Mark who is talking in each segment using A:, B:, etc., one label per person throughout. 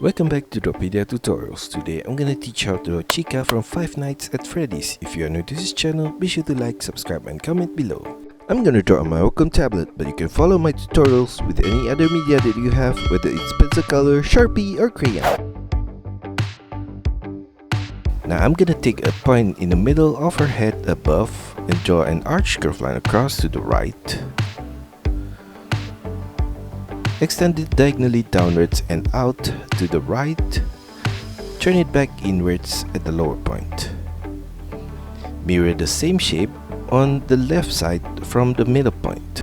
A: Welcome back to Drawpedia Tutorials. Today I'm gonna teach how to draw Chica from Five Nights at Freddy's. If you are new to this channel, be sure to like, subscribe and comment below. I'm gonna draw on my Wacom tablet, but you can follow my tutorials with any other media that you have, whether it's pencil color, Sharpie or crayon. Now I'm gonna take a point in the middle of her head above and draw an arch curve line across to the right. Extend it diagonally downwards and out to the right. Turn it back inwards at the lower point. Mirror the same shape on the left side from the middle point.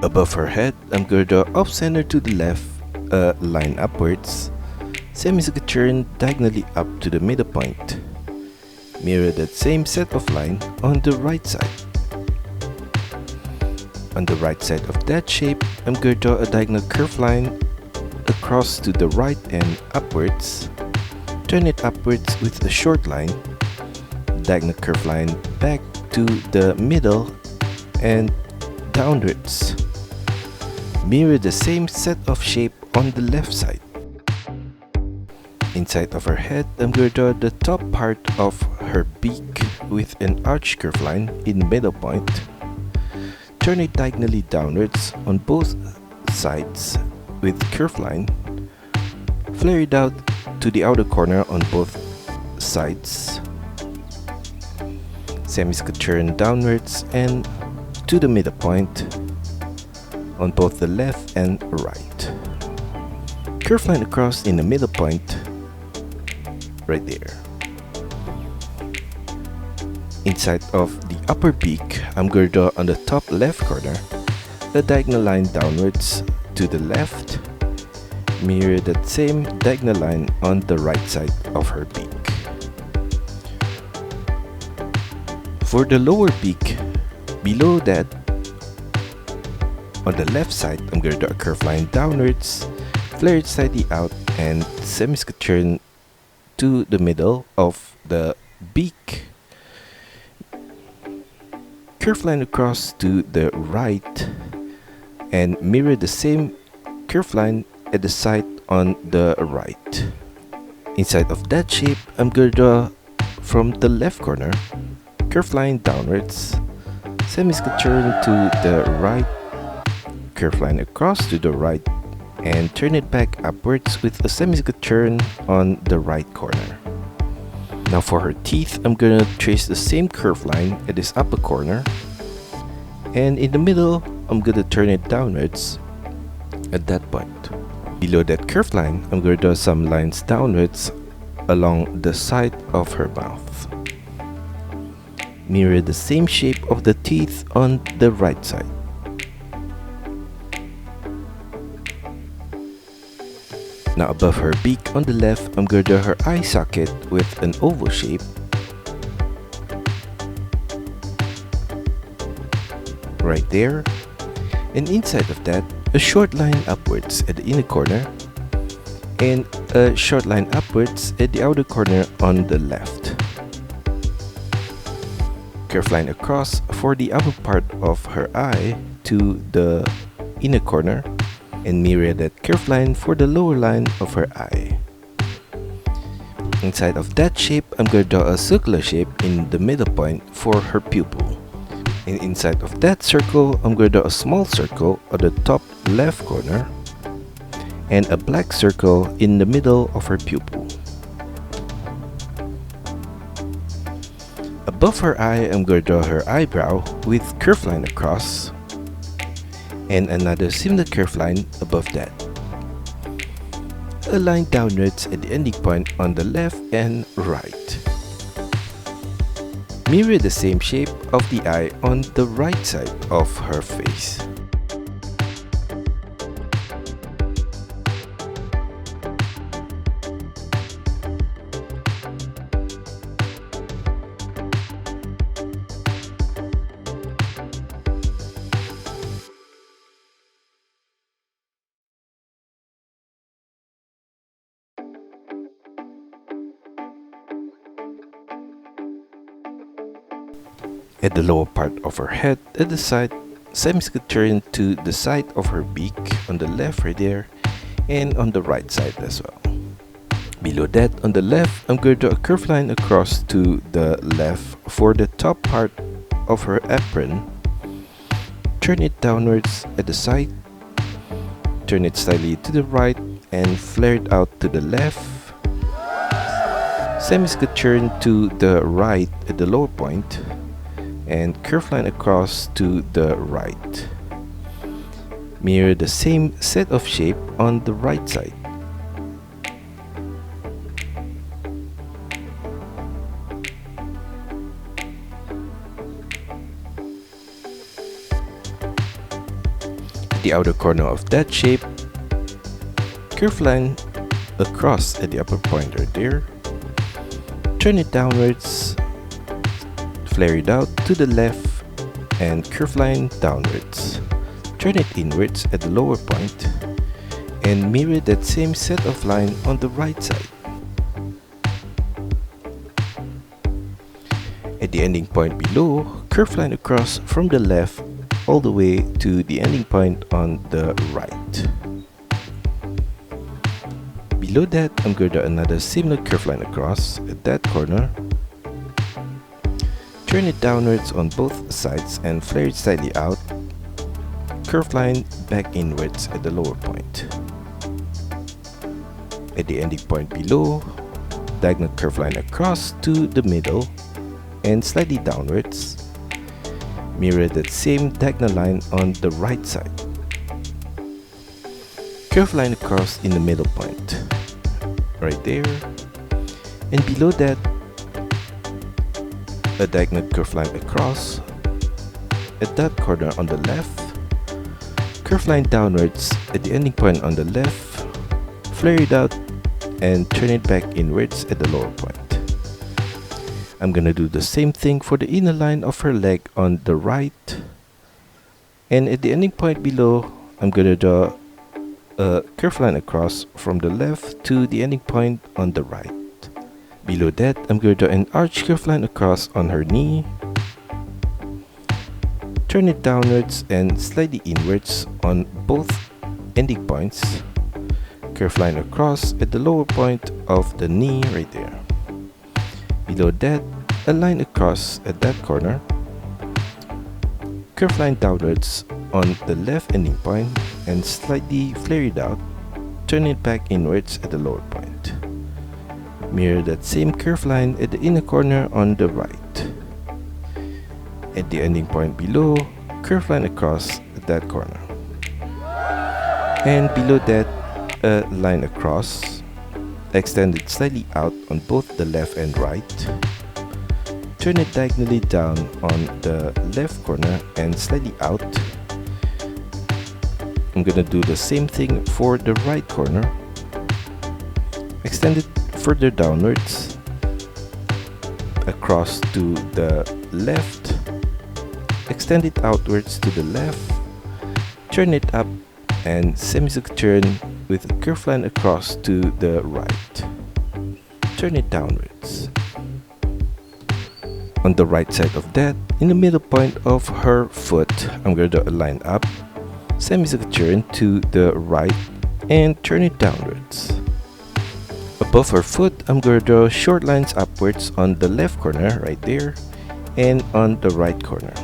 A: Above her head, I'm going to draw off center to the left, a line upwards. Semicircle turn diagonally up to the middle point. Mirror that same set of line on the right side. On the right side of that shape, I'm going to draw a diagonal curve line across to the right and upwards. Turn it upwards with a short line. Diagonal curve line back to the middle and downwards. Mirror the same set of shape on the left side. Inside of her head, I'm going to draw the top part of her beak with an arch curve line in the middle point. Turn it diagonally downwards on both sides with curve line. Flare it out to the outer corner on both sides. Semicircle turn downwards and to the middle point on both the left and right. Curve line across in the middle point right there. Inside of the upper beak, I'm going to draw on the top left corner a diagonal line downwards to the left. Mirror that same diagonal line on the right side of her beak. For the lower beak, below that, on the left side, I'm going to draw a curved line downwards, flare it slightly out, and semicircle turn to the middle of the beak. Curve line across to the right and mirror the same curve line at the side on the right. Inside of that shape, I'm going to draw from the left corner, curve line downwards, semicircle turn to the right, curve line across to the right, and turn it back upwards with a semicircle turn on the right corner. Now for her teeth, I'm gonna trace the same curve line at this upper corner, and in the middle, I'm gonna turn it downwards at that point. Below that curved line, I'm gonna draw some lines downwards along the side of her mouth. Mirror the same shape of the teeth on the right side. Now above her beak on the left, I'm going to draw her eye socket with an oval shape. Right there. And inside of that, a short line upwards at the inner corner and a short line upwards at the outer corner on the left. Curve line across for the upper part of her eye to the inner corner, and mirror that curved line for the lower line of her eye. Inside of that shape, I'm going to draw a circular shape in the middle point for her pupil. And inside of that circle, I'm going to draw a small circle on the top left corner and a black circle in the middle of her pupil. Above her eye, I'm going to draw her eyebrow with curved line across and another similar curved line above that. A line downwards at the ending point on the left and right. Mirror the same shape of the eye on the right side of her face. At the lower part of her head, at the side, Same is going to turn to the side of her beak on the left right there, and on the right side as well. Below that, on the left, I'm going to draw a curved line across to the left for the top part of her apron. Turn it downwards at the side, turn it slightly to the right, and flare it out to the left. Same is going to turn to the right at the lower point, and curved line across to the right. Mirror the same set of shape on the right side. The outer corner of that shape, curved line across at the upper point right there. Turn it downwards, flare it out to the left, and curved line downwards. Turn it inwards at the lower point, and mirror that same set of line on the right side. At the ending point below, curved line across from the left all the way to the ending point on the right. Below that, I'm going to draw another similar curved line across at that corner. Turn it downwards on both sides and flare it slightly out. Curved line back inwards at the lower point. At the ending point below, diagonal curved line across to the middle and slightly downwards. Mirror that same diagonal line on the right side. Curved line across in the middle point, right there. And below that, a diagonal curved line across at that corner on the left. Curved line downwards at the ending point on the left. Flare it out and turn it back inwards at the lower point. I'm gonna do the same thing for the inner line of her leg on the right. And at the ending point below, I'm gonna draw a curved line across from the left to the ending point on the right. Below that, I'm gonna draw an arch curved line across on her knee. Turn it downwards and slightly inwards on both ending points. Curved line across at the lower point of the knee right there. Below that, a line across at that corner. Curved line downwards on the left ending point and slightly flare it out. Turn it back inwards at the lower point. Mirror that same curved line at the inner corner on the right. At the ending point below, curved line across at that corner. And below that, a line across. Extend it slightly out on both the left and right. Turn it diagonally down on the left corner and slightly out. I'm gonna do the same thing for the right corner. Extend it further downwards, across to the left. Extend it outwards to the left. Turn it up and semicircular turn with a curved line across to the right. Turn it downwards. On the right side of that, in the middle point of her foot, I'm going to draw a line up, semicircular turn to the right, and turn it downwards. Above her foot, I'm going to draw short lines upwards on the left corner, right there, and on the right corner.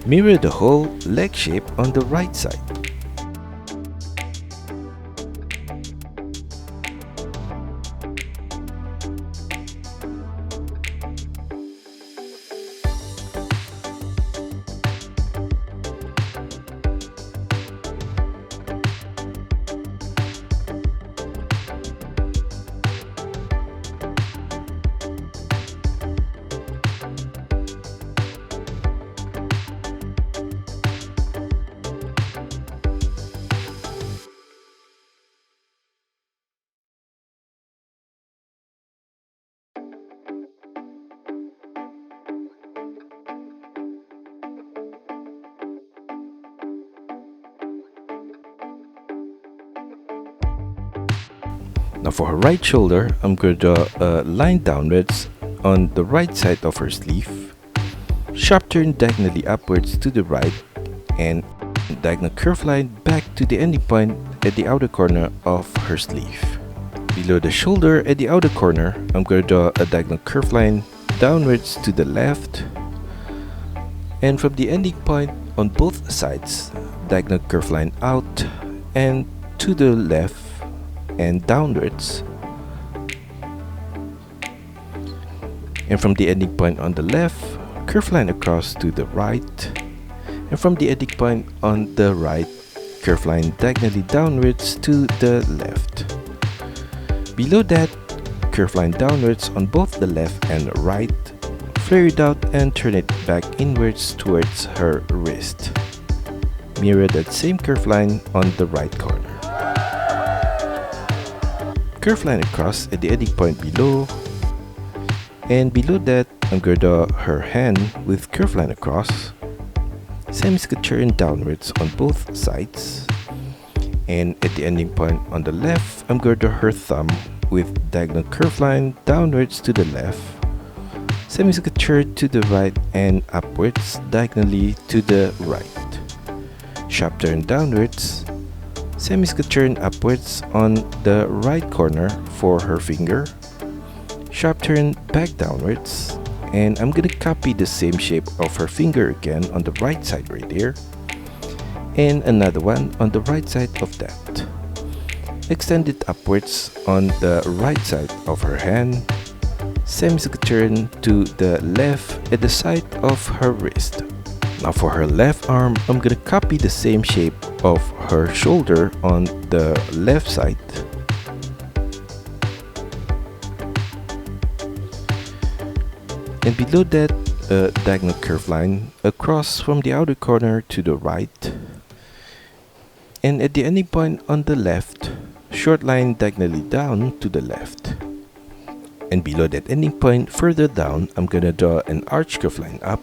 A: Mirror the whole leg shape on the right side. Now for her right shoulder, I'm going to draw a line downwards on the right side of her sleeve. sharp turn diagonally upwards to the right, and diagonal curve line back to the ending point at the outer corner of her sleeve. Below the shoulder at the outer corner, I'm going to draw a diagonal curve line downwards to the left, and from the ending point on both sides, diagonal curve line out and to the left and downwards, and from the ending point on the left, curve line across to the right, and from the ending point on the right, curve line diagonally downwards to the left. Below that, curve line downwards on both the left and right, flare it out and turn it back inwards towards her wrist. Mirror that same curve line on the right corner. Curve line across at the ending point below, and below that I'm going to draw her hand with curve line across, semi-turn downwards on both sides, and at the ending point on the left I'm going to draw her thumb with diagonal curve line downwards to the left, semi-turn to the right and upwards diagonally to the right. Sharp turn downwards, semi-turn upwards on the right corner for her finger, sharp turn back downwards, and I'm gonna copy the same shape of her finger again on the right side right there, and another one on the right side of that. Extend it upwards on the right side of her hand, semi-turn to the left at the side of her wrist. Now for her left arm, I'm gonna copy the same shape of her shoulder on the left side. And below that, a diagonal curve line across from the outer corner to the right. And at the ending point on the left, short line diagonally down to the left. And below that ending point further down, I'm gonna draw an arch curve line up,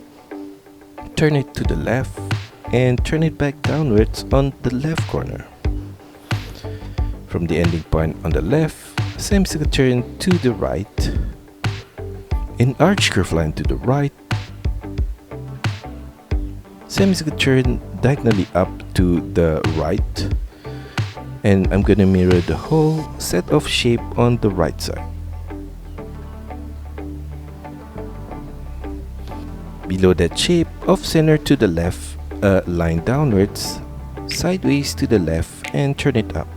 A: turn it to the left, and turn it back downwards on the left corner. From the ending point on the left, same turn to the right, an arch curve line to the right, same turn diagonally up to the right, and I'm gonna mirror the whole set of shape on the right side. Below that shape, off center to the left, a line downwards, sideways to the left, and turn it up.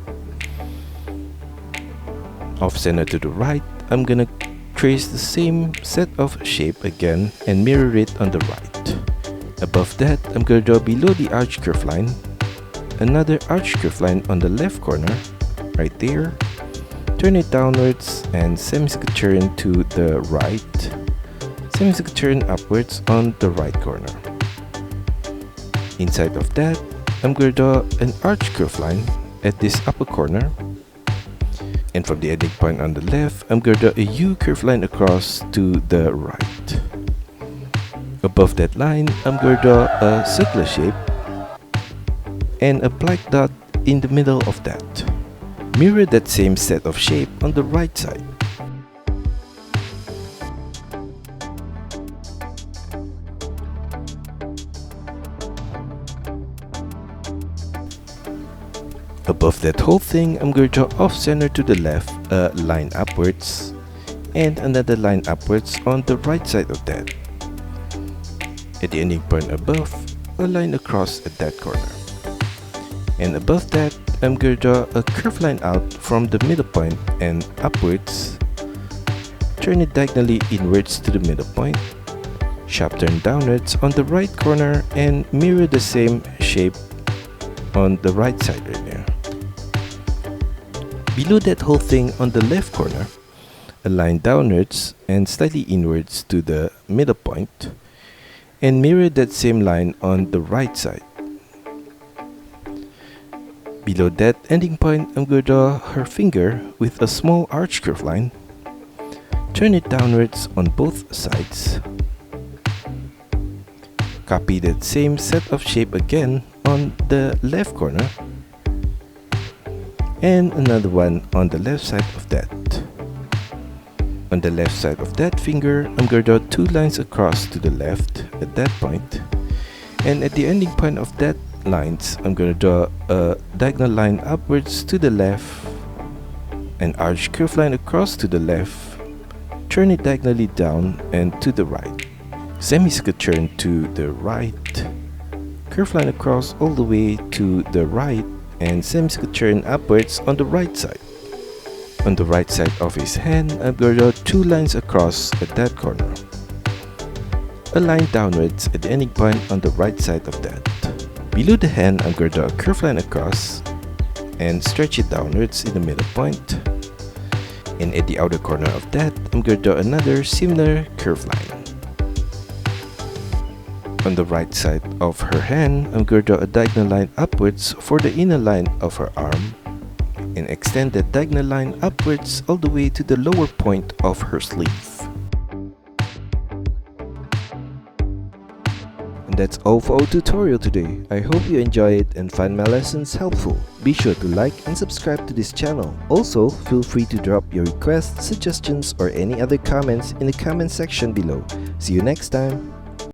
A: Off center to the right, I'm gonna trace the same set of shape again and mirror it on the right. Above that, I'm gonna draw below the arch curve line, another arch curve line on the left corner, right there. Turn it downwards and semi-turn to the right, semi-turn upwards on the right corner. Inside of that, I'm going to draw an arch curve line at this upper corner, and from the ending point on the left, I'm going to draw a U curve line across to the right. Above that line, I'm going to draw a circular shape and a black dot in the middle of that. Mirror that same set of shape on the right side. Above that whole thing, I'm going to draw off center to the left a line upwards and another line upwards on the right side of that. At the ending point above, a line across at that corner. And above that, I'm going to draw a curved line out from the middle point and upwards. Turn it diagonally inwards to the middle point. Sharp turn downwards on the right corner and mirror the same shape on the right side right there. Below that whole thing on the left corner, a line downwards and slightly inwards to the middle point, and mirror that same line on the right side. Below that ending point, I'm going to draw her finger with a small arch curve line. Turn it downwards on both sides. Copy that same set of shape again on the left corner, and another one on the left side of that. On the left side of that finger, I'm going to draw 2 lines across to the left at that point. And at the ending point of that lines, I'm going to draw a diagonal line upwards to the left, an arched curved line across to the left, turn it diagonally down and to the right, semicircle turn to the right, curved line across all the way to the right, and semicircle turn upwards on the right side. On the right side of his hand, I'm going to draw 2 lines across at that corner, a line downwards at the ending point on the right side of that. Below the hand, I'm going to draw a curved line across and stretch it downwards in the middle point. And at the outer corner of that, I'm going to draw another similar curved line. On the right side of her hand, I'm going to draw a diagonal line upwards for the inner line of her arm and extend that diagonal line upwards all the way to the lower point of her sleeve. And that's all for our tutorial today. I hope you enjoy it and find my lessons helpful. Be sure to like and subscribe to this channel. Also, feel free to drop your requests, suggestions, or any other comments in the comment section below. See you next time!